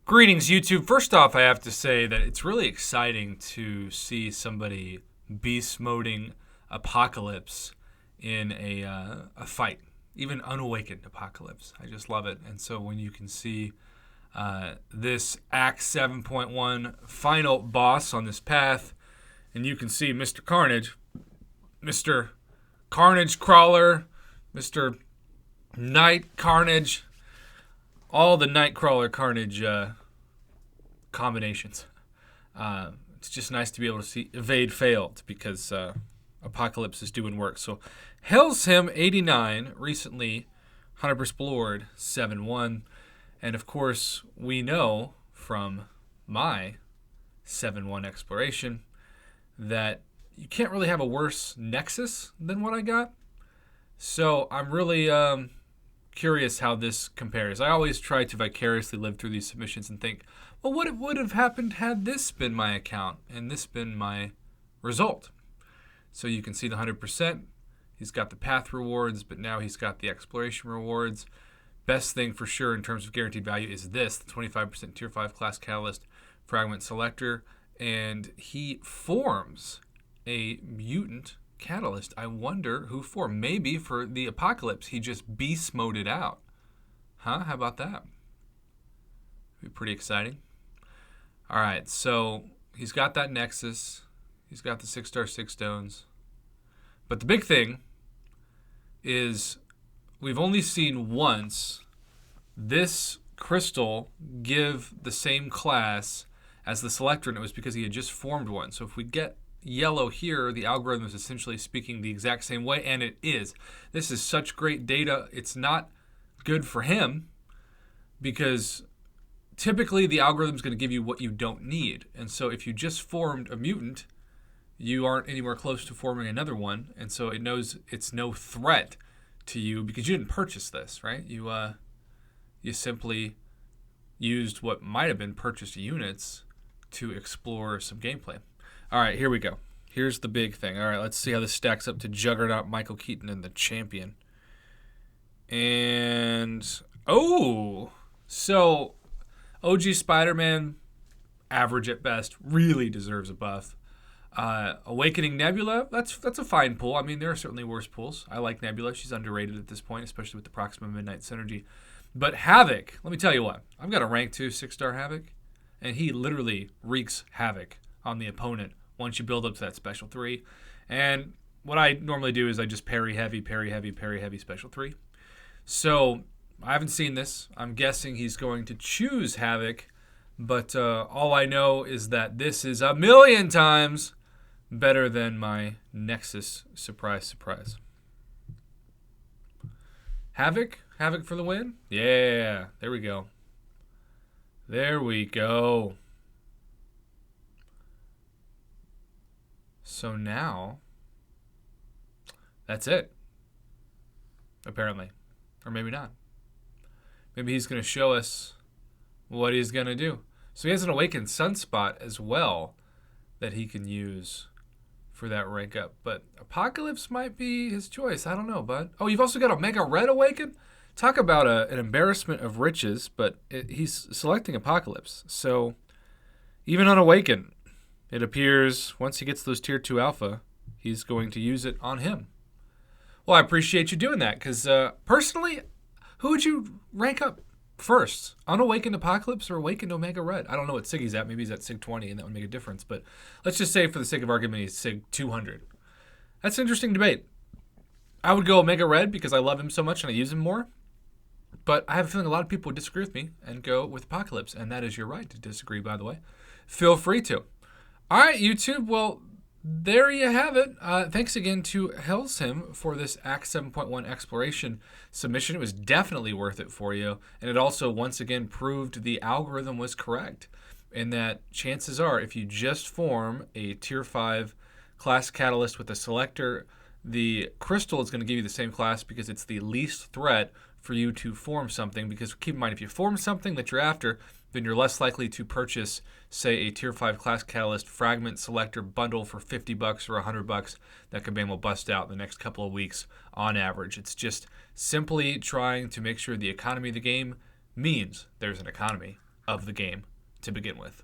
Greetings, YouTube. First off, I have to say that it's really exciting to see somebody beast moding Apocalypse in a fight, even unawakened Apocalypse. I just love it. And so when you can see this Act 7.1 final boss on this path, and you can see Mr. Carnage, Mr. Carnage Crawler, Mr. Night Carnage, all the Nightcrawler Carnage combinations. It's just nice to be able to see evade failed because Apocalypse is doing work. So Hell's Him 89 recently 100% explored 7-1, and of course we know from my 7-1 exploration that you can't really have a worse Nexus than what I got. So I'm really curious how this compares. I always try to vicariously live through these submissions and think, well, what would have happened had this been my account and this been my result? So you can see the 100%. He's got the path rewards, but now he's got the exploration rewards. Best thing for sure in terms of guaranteed value is this, the 25% Tier 5 class Catalyst Fragment Selector. And he forms a mutant Catalyst. I wonder who for. Maybe for the Apocalypse, he just beast moded out. Huh? How about that? Be pretty exciting. All right, so he's got that Nexus. He's got the 6-star 6 stones. But the big thing is we've only seen once this crystal give the same class as the selector, and it was because he had just formed one. So if we get yellow here, the algorithm is essentially speaking the exact same way, and it is. This is such great data. It's not good for him because typically the algorithm is going to give you what you don't need. And so if you just formed a mutant, you aren't anywhere close to forming another one, and so it knows it's no threat to you because you didn't purchase this, right? You simply used what might have been purchased units to explore some gameplay. All right, here we go. Here's the big thing. All right, let's see how this stacks up to Juggernaut, Michael Keaton, and the Champion. And, so OG Spider-Man, average at best, really deserves a buff. Awakening Nebula, that's a fine pull. I mean, there are certainly worse pulls. I like Nebula. She's underrated at this point, especially with the Proxima Midnight Synergy. But Havoc, let me tell you what. I've got a rank 2 6-star Havoc, and he literally wreaks havoc on the opponent once you build up to that special 3. And what I normally do is I just parry heavy, special 3. So I haven't seen this. I'm guessing he's going to choose Havoc, but all I know is that this is a million times better than my Nexus. Surprise, surprise. Havoc for the win? Yeah, there we go. There we go. So now, that's it. Apparently. Or maybe not. Maybe he's going to show us what he's going to do. So he has an Awakened Sunspot as well that he can use for that rank up. But Apocalypse might be his choice. I don't know, bud. Oh, you've also got a Mega Red Awakened? Talk about an embarrassment of riches, but he's selecting Apocalypse. So even on Awakened, it appears once he gets those Tier 2 Alpha, he's going to use it on him. Well, I appreciate you doing that because personally, who would you rank up first? Unawakened Apocalypse or Awakened Omega Red? I don't know what SIG he's at. Maybe he's at SIG 20 and that would make a difference. But let's just say for the sake of argument, he's SIG 200. That's an interesting debate. I would go Omega Red because I love him so much and I use him more. But I have a feeling a lot of people would disagree with me and go with Apocalypse. And that is your right to disagree, by the way. Feel free to. All right, YouTube. Well, there you have it. Thanks again to Hell's Him for this Act 7.1 exploration submission. It was definitely worth it for you. And it also, once again, proved the algorithm was correct in that chances are if you just form a Tier 5 class Catalyst with a selector, the crystal is going to give you the same class because it's the least threat for you to form something. Because keep in mind, if you form something that you're after, then you're less likely to purchase, say, a Tier 5 class Catalyst Fragment Selector bundle for $50 or $100 that Kabam will bust out in the next couple of weeks on average. It's just simply trying to make sure the economy of the game means there's an economy of the game to begin with.